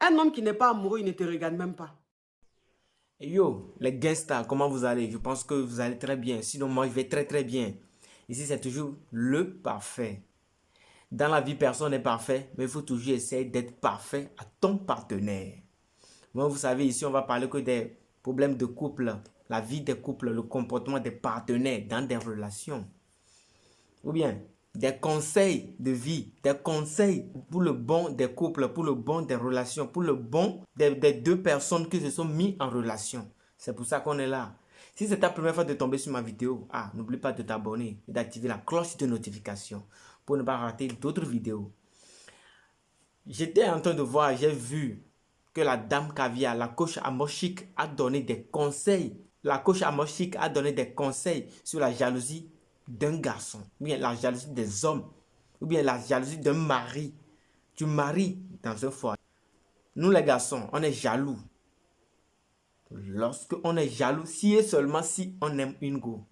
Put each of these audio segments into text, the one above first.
Un homme qui n'est pas amoureux, il ne te regarde même pas. Yo, les gangsters, comment vous allez? Je pense que vous allez très bien. Sinon, moi, je vais très très bien. Ici, c'est toujours le parfait. Dans la vie, personne n'est parfait, mais il faut toujours essayer d'être parfait à ton partenaire. Moi, vous savez, ici, on va parler que des problèmes de couple, la vie des couples, le comportement des partenaires dans des relations. Ou bien, des conseils de vie, des conseils pour le bon des couples, pour le bon des relations, pour le bon des deux personnes qui se sont mis en relation. C'est pour ça qu'on est là. Si c'est ta première fois de tomber sur ma vidéo, n'oublie pas de t'abonner et d'activer la cloche de notification pour ne pas rater d'autres vidéos. J'étais en train de voir, j'ai vu que la dame Caviar, la coach Amoshik, a donné des conseils. La coach Amoshik a donné des conseils sur la jalousie d'un garçon, ou bien la jalousie des hommes, ou bien la jalousie d'un mari. Tu maries dans un foyer. Nous les garçons, on est jaloux. Lorsque on est jaloux, si et seulement si on aime une go.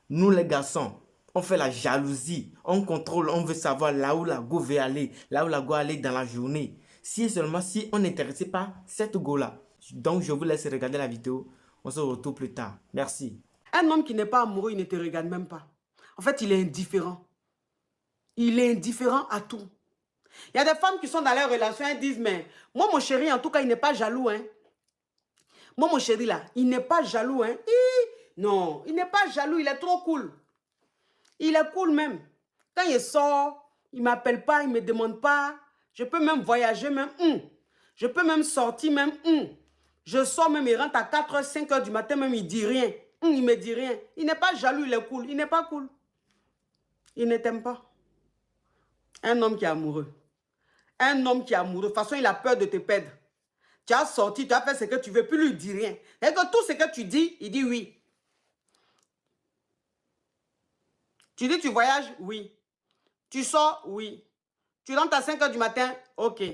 Nous les garçons, on fait la jalousie, on contrôle, on veut savoir là où la go veut aller, là où la go aller dans la journée. Si et seulement si on est intéressé par cette go là. Donc je vous laisse regarder la vidéo. On se retrouve plus tard. Merci. Un homme qui n'est pas amoureux, il ne te regarde même pas. En fait, il est indifférent. Il est indifférent à tout. Il y a des femmes qui sont dans leur relation et disent, mais moi, mon chéri, en tout cas, il n'est pas jaloux. Hein. Moi, mon chéri, là, il n'est pas jaloux. Hein. Non, il n'est pas jaloux, il est trop cool. Il est cool même. Quand il sort, il ne m'appelle pas, il ne me demande pas. Je peux même voyager, même. Je peux même sortir, même. Je sors même, il rentre à 4h, 5h du matin, même, il ne dit rien. Il ne me dit rien. Il n'est pas jaloux, il est cool. Il n'est pas cool. Il ne t'aime pas. Un homme qui est amoureux. Un homme qui est amoureux. De toute façon, il a peur de te perdre. Tu as sorti, tu as fait ce que tu veux, puis lui, il dit rien. Et que tout ce que tu dis, il dit oui. Tu dis tu voyages? Oui. Tu sors? Oui. Tu rentres à 5h du matin? Ok.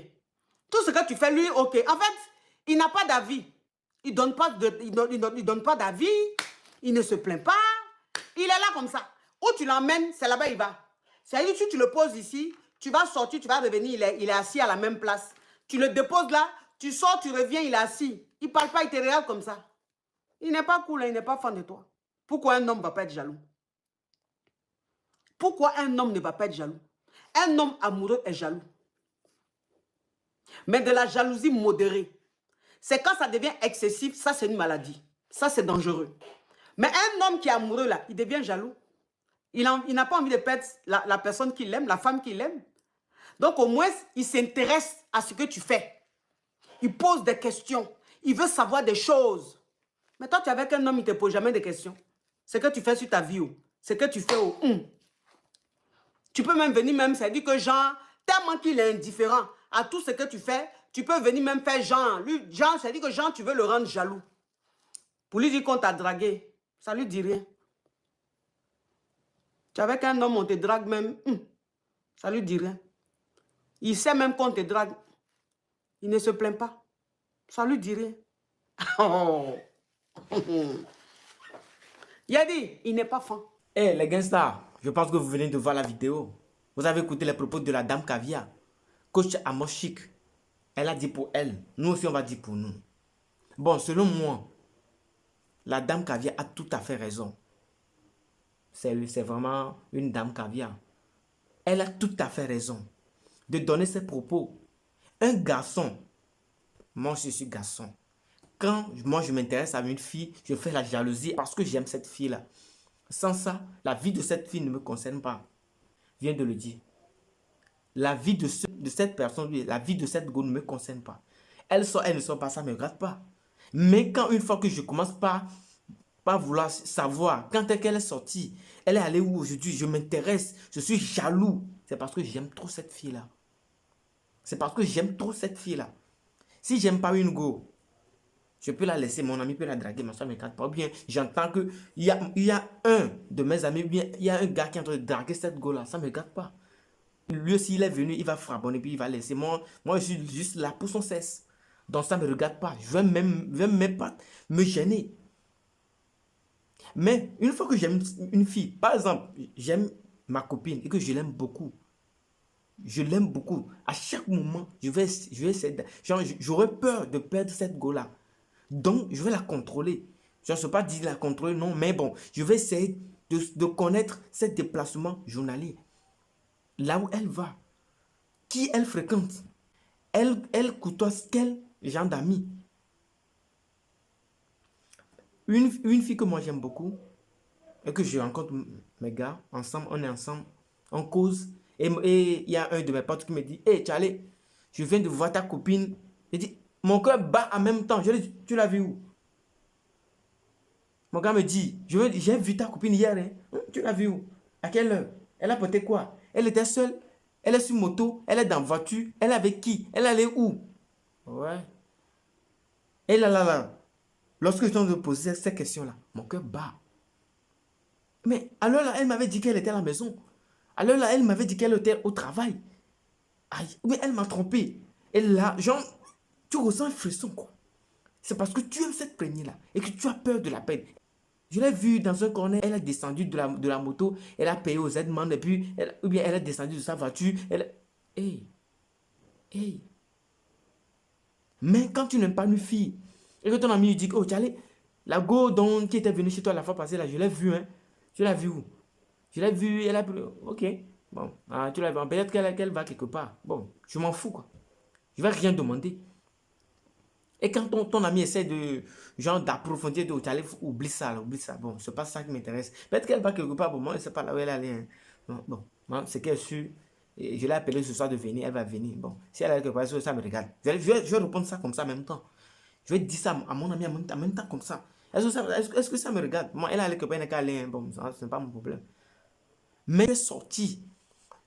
Tout ce que tu fais, lui, ok. En fait, il n'a pas d'avis. Il ne donne pas d'avis. Il ne se plaint pas. Il est là comme ça. Où tu l'emmènes, c'est là-bas il va. C'est-à-dire, si tu le poses ici, tu vas sortir, tu vas revenir, il est assis à la même place. Tu le déposes là, tu sors, tu reviens, il est assis. Il ne parle pas, il te regarde comme ça. Il n'est pas cool, il n'est pas fan de toi. Pourquoi un homme ne va pas être jaloux? Pourquoi un homme ne va pas être jaloux? Un homme amoureux est jaloux. Mais de la jalousie modérée. C'est quand ça devient excessif, ça c'est une maladie. Ça c'est dangereux. Mais un homme qui est amoureux là, il devient jaloux. Il n'a pas envie de perdre la personne qu'il aime, la femme qu'il aime. Donc au moins, il s'intéresse à ce que tu fais. Il pose des questions. Il veut savoir des choses. Mais toi, tu es avec un homme, il ne te pose jamais de questions. Ce que tu fais sur ta vie, ce que tu fais au Tu peux même venir même, ça dit que Jean, tellement qu'il est indifférent à tout ce que tu fais, tu peux venir même faire Jean. Lui, Jean, ça dit que Jean, tu veux le rendre jaloux. Pour lui dire qu'on t'a dragué, ça lui dit rien. Tu es avec un homme, on te drague même, ça lui dit rien. Il sait même qu'on te drague. Il ne se plaint pas. Ça lui dit rien. Oh. Il a dit, il n'est pas fan. Eh les gangsters, je pense que vous venez de voir la vidéo. Vous avez écouté les propos de la dame Caviar. Coach Amoshik, elle a dit pour elle. Nous aussi, on va dire pour nous. Bon, selon moi, la dame Caviar a tout à fait raison. C'est vraiment une dame Caviar. Elle a tout à fait raison de donner ses propos. Un garçon, moi je suis garçon. Quand moi je m'intéresse à une fille, je fais la jalousie parce que j'aime cette fille-là. Sans ça, la vie de cette fille ne me concerne pas. Je viens de le dire. La vie de cette personne, la vie de cette go ne me concerne pas. Elle sort, elle ne sort pas, ça ne me regarde pas. Mais quand une fois que je commence par vouloir savoir quand est qu'elle est sortie, elle est allée où aujourd'hui, je m'intéresse, je suis jaloux. C'est parce que j'aime trop cette fille-là. C'est parce que j'aime trop cette fille-là. Si j'aime pas une go, je peux la laisser, mon ami peut la draguer, mais ça ne me regarde pas. Ou bien j'entends qu'il y a un de mes amis, ou bien il y a un gars qui est en train de draguer cette go-là, ça ne me regarde pas. Lui aussi, il est venu, il va frapper, puis il va laisser. Moi, je suis juste là pour son cesse. Donc ça ne me regarde pas. Je ne vais même pas me gêner. Mais une fois que j'aime une fille, par exemple, j'aime ma copine et que je l'aime beaucoup, Je l'aime beaucoup. À chaque moment, je vais essayer j'aurais peur de perdre cette go-là. Donc, je vais la contrôler. Je ne sais pas dire la contrôler, non, mais bon, je vais essayer de connaître ses déplacements journaliers. Là où elle va, qui elle fréquente, elle côtoie quel genre d'amis. Une fille que moi j'aime beaucoup, et que je rencontre mes gars, ensemble, on est ensemble, on cause. Et il y a un de mes potes qui me dit, hey Charlie, je viens de voir ta copine. Il dit, mon cœur bat en même temps. Je lui dis, tu l'as vu où? Mon gars me dit, j'ai vu ta copine hier. Hein? Tu l'as vu où? À quelle heure? Elle a porté quoi? Elle était seule. Elle est sur moto. Elle est dans voiture. Elle est avec qui? Elle allait où? Ouais. Et là. Lorsque je tente de poser ces questions-là, mon cœur bat. Mais alors là, elle m'avait dit qu'elle était à la maison. Alors là, elle m'avait dit qu'elle était au travail. Aïe, mais elle m'a trompé. Et là, genre, tu ressens un frisson, quoi. C'est parce que tu aimes cette plaignée-là et que tu as peur de la peine. Je l'ai vue dans un corner, elle est descendue de la moto, elle a payé aux aides-man et puis, ou bien elle est descendue de sa voiture. Hey, hey. Mais quand tu n'aimes pas une fille et que ton ami lui dit, oh, tu allais, la go qui était venue chez toi la fois passée, là, je l'ai vue, hein. Tu l'as vue où? Je l'ai vue, elle a... Ok, bon, tu l'as vu, peut-être qu'elle va quelque part. Bon, je m'en fous, quoi. Je ne vais rien demander. Et quand ton ami essaie de, genre, d'approfondir, de allez, oublie ça, là, oublie ça. Bon, c'est pas ça qui m'intéresse. Peut-être qu'elle va quelque part, bon, moi, je ne sais pas là où elle est allée. Hein. Bon, c'est qu'elle est sûre. Et je l'ai appelée ce soir de venir, elle va venir. Bon, si elle est quelque part, ça me regarde. Je vais répondre ça comme ça en même temps. Je vais dire ça à mon ami en même temps comme ça. Est-ce que ça me regarde? Moi, elle a quelque part, elle n'est qu'à aller. Bon, ce n'est pas mon problème. Mais elle est sortie.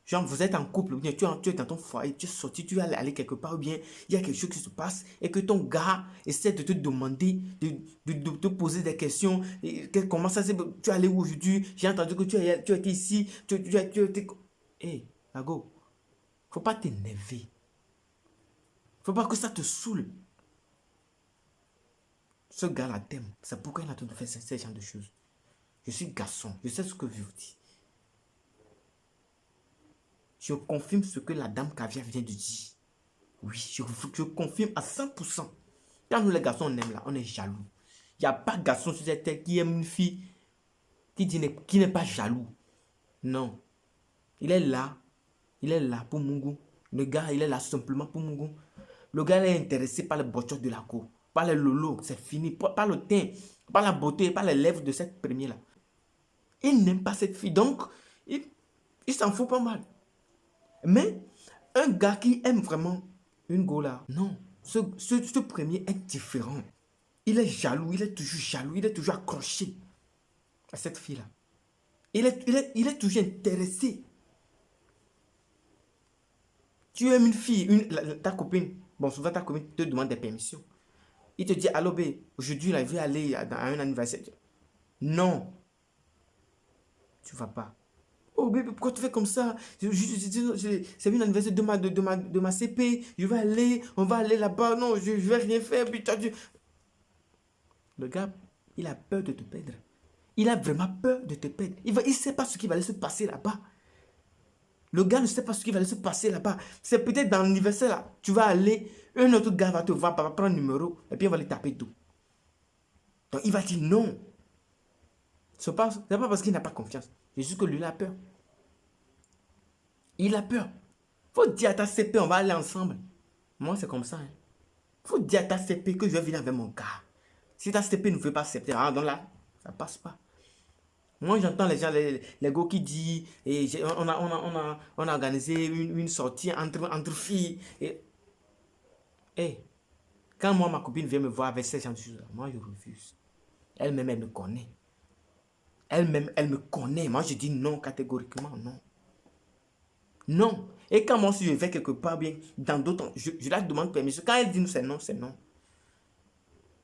Genre, vous êtes en couple, ou bien tu es dans ton foyer, tu es sorti, tu vas aller quelque part, ou bien il y a quelque chose qui se passe et que ton gars essaie de te demander, de te poser des questions. Comment ça s'est. Tu es allé où aujourd'hui? J'ai entendu que tu étais ici. Tu étais. Hé, Lago, faut pas t'énerver. Faut pas que ça te saoule. Ce gars-là t'aime. C'est pourquoi il a tout fait ce genre de choses. Je suis garçon, je sais ce que je vous dis. Je confirme ce que la dame Caviar vient de dire. Oui, je confirme à 100%. Quand nous les garçons on aime là, on est jaloux. Il n'y a pas de garçon sur cette terre qui aime une fille qui n'est pas jaloux. Non. Il est là. Il est là pour Mungu. Le gars, il est là simplement pour Mungu. Le gars il est intéressé par le botchot de la cour. Par le lolo, c'est fini. Par le teint, par la beauté, par les lèvres de cette première-là. Il n'aime pas cette fille. Donc, il s'en fout pas mal. Mais un gars qui aime vraiment une go là, non. Ce premier est différent. Il est jaloux, il est toujours jaloux, il est toujours accroché à cette fille-là. Il est toujours intéressé. Tu aimes une fille, ta copine. Bon, souvent ta copine te demande des permissions. Il te dit, allô, bé, aujourd'hui, là, il veut aller à un anniversaire. Non. Tu vas pas. Oh bébé, pourquoi tu fais comme ça? C'est un anniversaire de ma CP. Je vais aller, on va aller là-bas. Non, je vais rien faire. Putain, le gars, il a peur de te perdre. Il a vraiment peur de te perdre. Il ne sait pas ce qui va aller se passer là-bas. Le gars ne sait pas ce qui va aller se passer là-bas. C'est peut-être dans l'anniversaire là. Tu vas aller, un autre gars va te voir, va prendre un numéro, et puis on va lui taper tout. Donc il va dire non. Ce n'est pas parce qu'il n'a pas confiance. C'est juste que lui, il a peur. Il a peur. Faut dire à ta CP, on va aller ensemble. Moi, c'est comme ça. Faut dire à ta CP que je vais venir avec mon gars. Si ta CP ne veut pas accepter, donc là, ça passe pas. Moi, j'entends les gens, les gars qui disent, on a organisé une sortie entre filles. Et quand moi, ma copine vient me voir avec ces gens de choses, moi, je refuse. Elle-même, elle me connaît. Elle-même, elle me connaît. Moi, je dis non catégoriquement, non. Non. Et quand moi, si je vais quelque part, bien, dans d'autres, je la demande permission. Quand elle dit non, c'est non, c'est non.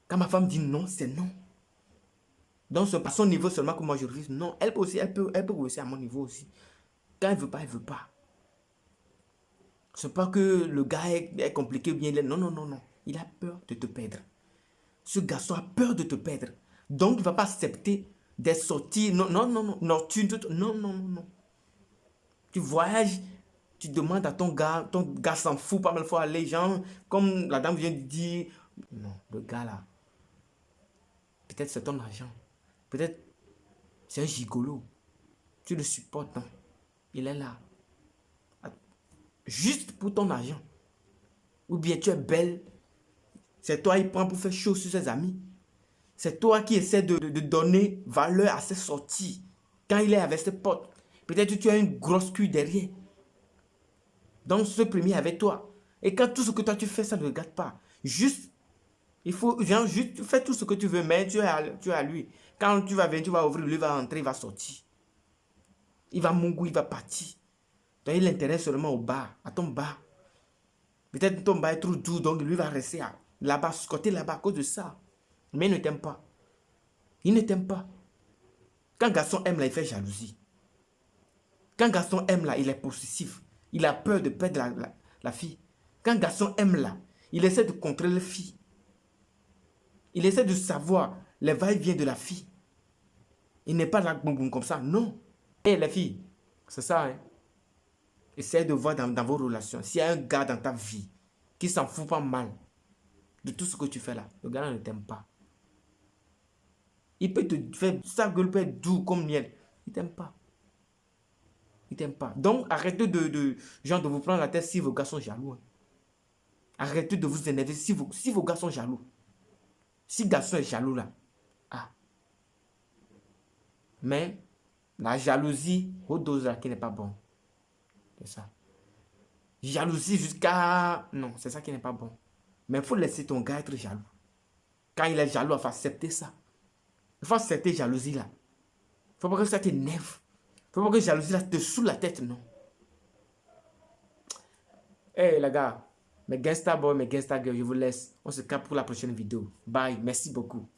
Quand ma femme dit non, c'est non. Donc, c'est pas son niveau seulement que moi, je refuse. Non, elle peut aussi, elle peut aussi à mon niveau aussi. Quand elle veut pas, elle veut pas. C'est pas que le gars est compliqué ou bien il est... Non, non, non, non. Il a peur de te perdre. Ce garçon a peur de te perdre. Donc, il ne va pas accepter des sorties. Non, non, non, non. Non, non, non, non, non. Tu voyages, Tu demandes à ton gars s'en fout pas mal de fois. Les gens, comme la dame vient de dire, non, le gars là, peut-être c'est ton argent. Peut-être c'est un gigolo. Tu le supportes, non? Il est là. Juste pour ton argent. Ou bien tu es belle. C'est toi qui prend pour faire chaud sur ses amis. C'est toi qui essaie de donner valeur à ses sorties. Quand il est avec ses potes. Peut-être que tu as une grosse queue derrière. Donc ce premier avec toi. Et quand tout ce que toi tu fais, ça ne regarde pas. Juste, il faut, genre, juste, tu fais tout ce que tu veux, mais tu es à lui. Quand tu vas venir, tu vas ouvrir, lui va entrer, il va sortir. Il va mourir, il va partir. Donc il l'intéresse seulement au bar, à ton bar. Peut-être ton bar est trop doux, donc lui va rester là-bas, ce côté là-bas à cause de ça. Mais il ne t'aime pas. Il ne t'aime pas. Quand un garçon aime là, il fait jalousie. Quand un garçon aime là, il est possessif. Il a peur de perdre la fille. Quand un garçon aime là, il essaie de contrôler la fille. Il essaie de savoir les va-et-vient de la fille. Il n'est pas là comme ça, non. Et les filles, c'est ça, hein. Essayez de voir dans vos relations. S'il y a un gars dans ta vie qui s'en fout pas mal de tout ce que tu fais là, le gars ne t'aime pas. Il peut te faire, sa gueule peut être doux comme miel. Il t'aime pas. Il t'aime pas. Donc arrêtez genre de vous prendre la tête si vos gars sont jaloux. Hein. Arrêtez de vous énerver si vos gars sont jaloux. Si le garçon est jaloux là. Ah. Mais la jalousie au dose là qui n'est pas bon. C'est ça. Jalousie jusqu'à... Non, c'est ça qui n'est pas bon. Mais il faut laisser ton gars être jaloux. Quand il est jaloux, il faut accepter ça. Il faut accepter jalousie là. Il faut pas que ça t'énerve. Il faut pas que jalousie là te saoule la tête, non. Hey les gars, mes gangsta boys, mes gangsta girls, je vous laisse. On se capte pour la prochaine vidéo. Bye, merci beaucoup.